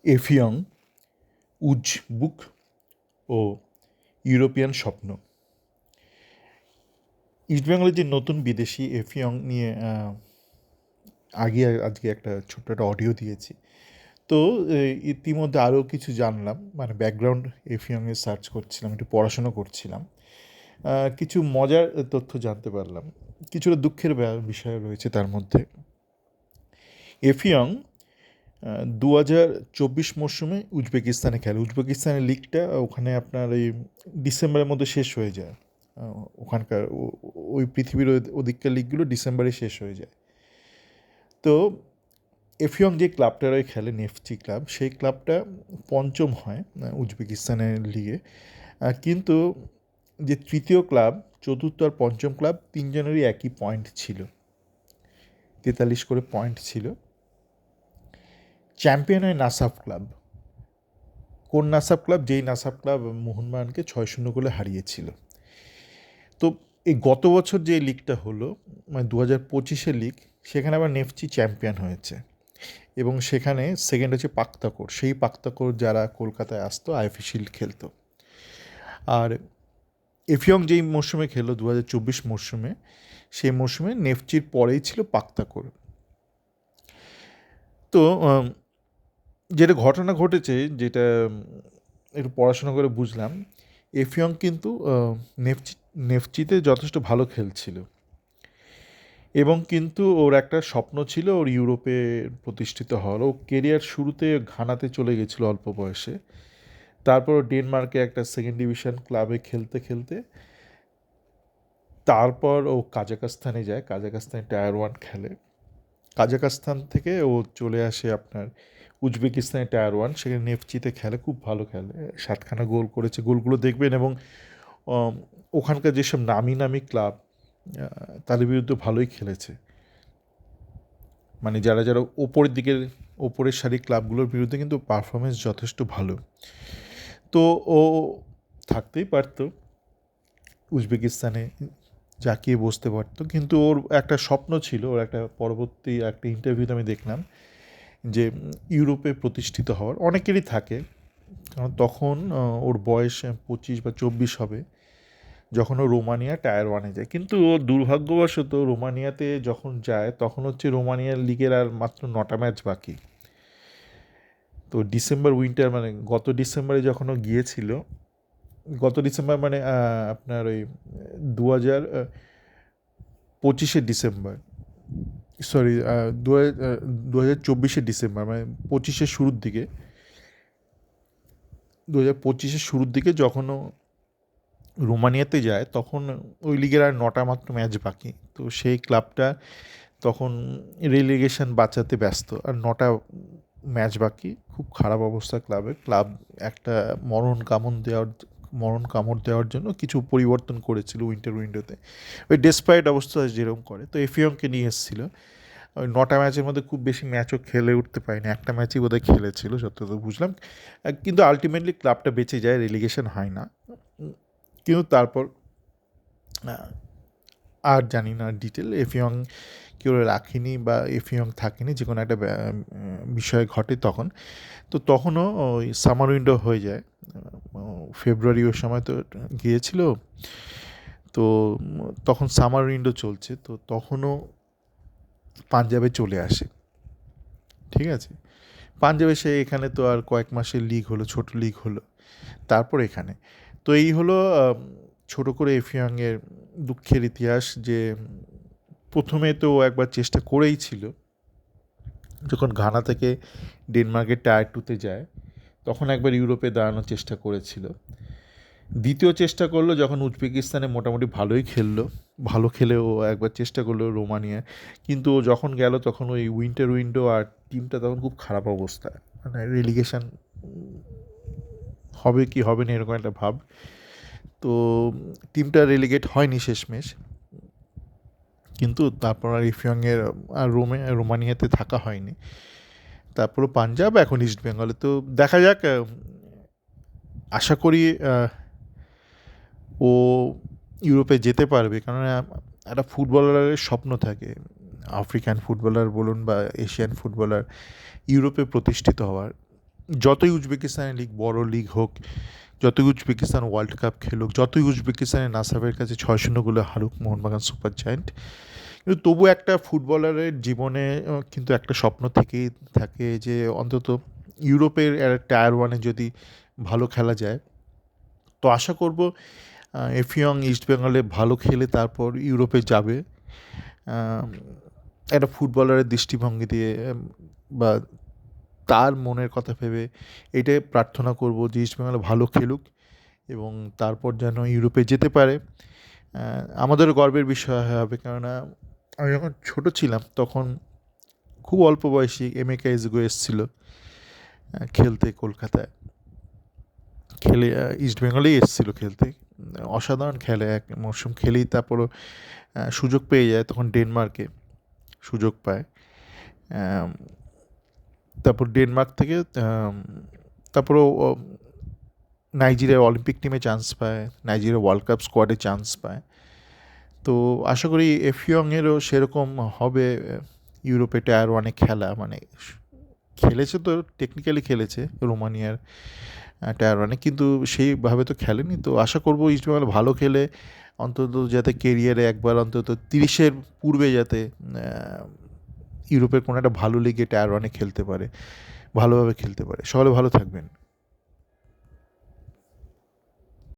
Efiong, উজবুক ও European স্বপ্ন। ইস্টবেঙ্গলের যে নতুন বিদেশি এফিয়ং নিয়ে আজকে একটা ছোট্ট একটা অডিও দিয়েছি। তো ইতিমধ্যে আরও কিছু জানলাম, মানে ব্যাকগ্রাউন্ড এফিয়ংয়ে সার্চ করছিলাম, একটু পড়াশোনা করছিলাম, কিছু মজার তথ্য জানতে পারলাম, কিছুটা দুঃখের বিষয় রয়েছে তার মধ্যে। এফিয়ং 2024 মরশুমে উজবেকিস্তানে খেলে। উজবেকিস্তানের লিগটা ওখানে আপনার এই ডিসেম্বরের মধ্যে শেষ হয়ে যায়। ওখানকার ওই পৃথিবীর ওদিককার লিগগুলো ডিসেম্বরে শেষ হয়ে যায়। তো এফিয়ং যে ক্লাবটারই খেলে, নেফচি ক্লাব, সেই ক্লাবটা পঞ্চম হয় উজবেকিস্তানের লিগে। কিন্তু যে তৃতীয় ক্লাব, চতুর্থ আর পঞ্চম ক্লাব তিনজনেরই একই পয়েন্ট ছিল, 43 করে পয়েন্ট ছিল। চ্যাম্পিয়ন হয় নাসাফ ক্লাব। কোন নাসাফ ক্লাব? যেই নাসাফ ক্লাব মোহনবাগানকে 6-0 গোলে হারিয়েছিল। তো এই গত বছর যে লিগটা হলো, মানে 2025-এর লিগ, সেখানে আবার নেফচি চ্যাম্পিয়ন হয়েছে এবং সেখানে সেকেন্ড হচ্ছে পাক্তাকোর। সেই পাক্তাকোর যারা কলকাতায় আসতো আইএফএ শিল্ড খেলতো। আর এফিয়ং যেই মরশুমে খেললো 2024 মরশুমে, সেই মরশুমে নেফচির পরেই ছিল পাক্তাকোর। তো যেটা ঘটনা ঘটেছে, যেটা একটু পড়াশোনা করে বুঝলাম, এফিয়ং কিন্তু নেফচিতে যথেষ্ট ভালো খেলছিল এবং কিন্তু ওর একটা স্বপ্ন ছিল ওর ইউরোপে প্রতিষ্ঠিত হওয়ার। ও কেরিয়ার শুরুতে ঘানাতে চলে গেছিলো অল্প বয়সে, তারপর ডেনমার্কে একটা সেকেন্ড ডিভিশন ক্লাবে খেলতে খেলতে তারপর ও কাজাকস্তানে যায়, কাজাকস্তানে টায়ার 1 খেলে। কাজাকস্তান থেকে ও চলে আসে আপনার উজবেকিস্তানে টায়ার 1, সেখানে নেফচিতে খেলে, খুব ভালো খেলে, 7খানা গোল করেছে। গোলগুলো দেখবেন এবং ওখানকার যেসব নামি নামি ক্লাব তাদের বিরুদ্ধে ভালোই খেলেছে, মানে যারা যারা ওপরের সারি ক্লাবগুলোর বিরুদ্ধে কিন্তু পারফরমেন্স যথেষ্ট ভালো। তো ও থাকতেই পারতো উজবেকিস্তানে, জাকিয়ে বসতে পারতো, কিন্তু ওর একটা স্বপ্ন ছিল, ওর একটা পরবর্তী একটা ইন্টারভিউতে আমি দেখলাম যে ইউরোপে প্রতিষ্ঠিত হওয়ার। অনেকেরই থাকে, কারণ তখন ওর বয়স 25 বা 24 হবে যখন ও রোমানিয়া টায়ার 1-এ যায়। কিন্তু ও দুর্ভাগ্যবশত রোমানিয়াতে যখন যায় তখন হচ্ছে রোমানিয়ার লিগের আর মাত্র 9টা ম্যাচ বাকি। তো ডিসেম্বর উইন্টার, মানে গত ডিসেম্বরে যখন ও গিয়েছিল, গত ডিসেম্বর মানে আপনার ওই 2025-এর ডিসেম্বর, সরি 2024-এর ডিসেম্বর, মানে 25-এর শুরুর দিকে, 2025-এর শুরুর দিকে যখন ও রোমানিয়াতে যায় তখন ওই লিগের আর 9টা মাত্র ম্যাচ বাকি। তো সেই ক্লাবটা তখন রেলিগেশন বাঁচাতে ব্যস্ত, আর 9টা ম্যাচ বাকি, খুব খারাপ অবস্থা ক্লাবের। ক্লাব একটা মরণ কামড় দেওয়ার জন্য কিছু পরিবর্তন করেছিল উইন্টার উইন্ডোতে, ওই ডেসপারেট অবস্থা যেরকম করে। তো এফিয়ংকে নিয়ে এসেছিলো। ওই 9টা ম্যাচের মধ্যে খুব বেশি ম্যাচও খেলে উঠতে পারেনি, একটা ম্যাচই বোধহয় খেলেছিল যতদূর বুঝলাম। কিন্তু আলটিমেটলি ক্লাবটা বেঁচে যায়, রেলিগেশন হয় না। কিন্তু তারপর আর জানি না ডিটেল, এফিয়ং কেউ রাখিনি বা এফিয়ং থাকেনি, যে কোনো একটা বিষয় ঘটে তখন। তো তখনও ওই সামার উইন্ডো হয়ে যায়, ফেব্রুয়ারি ওই সময় তো গিয়েছিল। তো তখন সামার উইন্ডো চলছে, তো তখনও পাঞ্জাবে চলে আসে। ঠিক আছে, পাঞ্জাবে সে এখানে তো আর কয়েক মাসের লিগ হলো, ছোট লিগ হলো, তারপর এখানে। তো এই হলো ছোট করে এফিয়ংয়ের দুঃখের ইতিহাস, যে প্রথমে তো একবার চেষ্টা করেই ছিল, যখন ঘানা থেকে ডেনমার্কের টায়ার 2-তে যায় তখন একবার ইউরোপে দাঁড়ানোর চেষ্টা করেছিল। দ্বিতীয় চেষ্টা করলো যখন উজবেকিস্তানে মোটামুটি ভালোই খেললো, ভালো খেলেও একবার চেষ্টা করলো রোমানিয়ায়, কিন্তু ও যখন গেল তখন ওই উইন্টার উইন্ডো আর টিমটা তখন খুব খারাপ অবস্থায়, মানে রেলিগেশন হবে কি হবে না এরকম একটা ভাব। তো টিমটা রেলিগেট হয়নি শেষমেশ, কিন্তু তারপর আর ইফিয়ংয়ের আর রোমানিয়াতে থাকা হয়নি। তারপরও পাঞ্জাব, এখন ইস্ট বেঙ্গলে। তো দেখা যাক, আশা করি ও ইউরোপে যেতে পারবে, কারণ একটা ফুটবলারের স্বপ্ন থাকে, আফ্রিকান ফুটবলার বলুন বা এশিয়ান ফুটবলার, ইউরোপে প্রতিষ্ঠিত হওয়ার। যতই উজবেকিস্তানের লিগ বড় লিগ হোক, যতই উজবেকিস্তান ওয়ার্ল্ড কাপ খেলুক, যতই উজবেকিস্তানের নাসাফের কাছে 6-0 গোলে হারুক মোহনবাগান সুপার জায়ান্ট, কিন্তু তবু একটা ফুটবলারের জীবনে কিন্তু একটা স্বপ্ন থেকেই থাকে যে অন্তত ইউরোপের টায়ার ওয়ানে যদি ভালো খেলা যায়। তো আশা করব এফিয়ং ইস্টবেঙ্গলে ভালো খেলে তারপর ইউরোপে যাবে। আম, একটা ফুটবলারের দৃষ্টিভঙ্গি দিয়ে বা তার মনের কথা ভেবে এটাই প্রার্থনা করব যে ইস্টবেঙ্গলে ভালো খেলুক এবং তারপর যেন ইউরোপে যেতে পারে। আমাদেরও গর্বের বিষয় হবে, কেননা আমি যখন ছোট ছিলাম তখন খুব অল্প বয়সী এমএকে এজগো এসেছিল খেলতে কলকাতায়, খেলে ইস্টবেঙ্গলেই এসেছিল খেলতে। অসাধারণ খেলে, এক মরশুম খেলেই তারপরও সুযোগ পেয়ে যায়, তখন ডেনমার্কে সুযোগ পায়। আম, তারপর ডেনমার্ক থেকে তারপরও নাইজেরিয়া অলিম্পিক টিমে চান্স পায়, নাইজেরিয়া ওয়ার্ল্ড কাপ স্কোয়াডে চান্স পায়। তো আশা করি এফিয়ংয়েরও সেরকম হবে। ইউরোপে টায়ার ওয়ানে খেলা মানে খেলেছে তো, টেকনিক্যালি খেলেছে রোমানিয়ার টায়ার ওয়ানে, কিন্তু সেইভাবে তো খেলেনি। তো আশা করবো ইস্টবেঙ্গল ভালো খেলে অন্তত যাতে কেরিয়ারে একবার অন্তত 30-এর পূর্বে যাতে ইউরোপের কোনো একটা ভালো লিগে টায়ার ওয়ানে খেলতে পারে, ভালোভাবে খেলতে পারে। সকলে ভালো থাকবেন।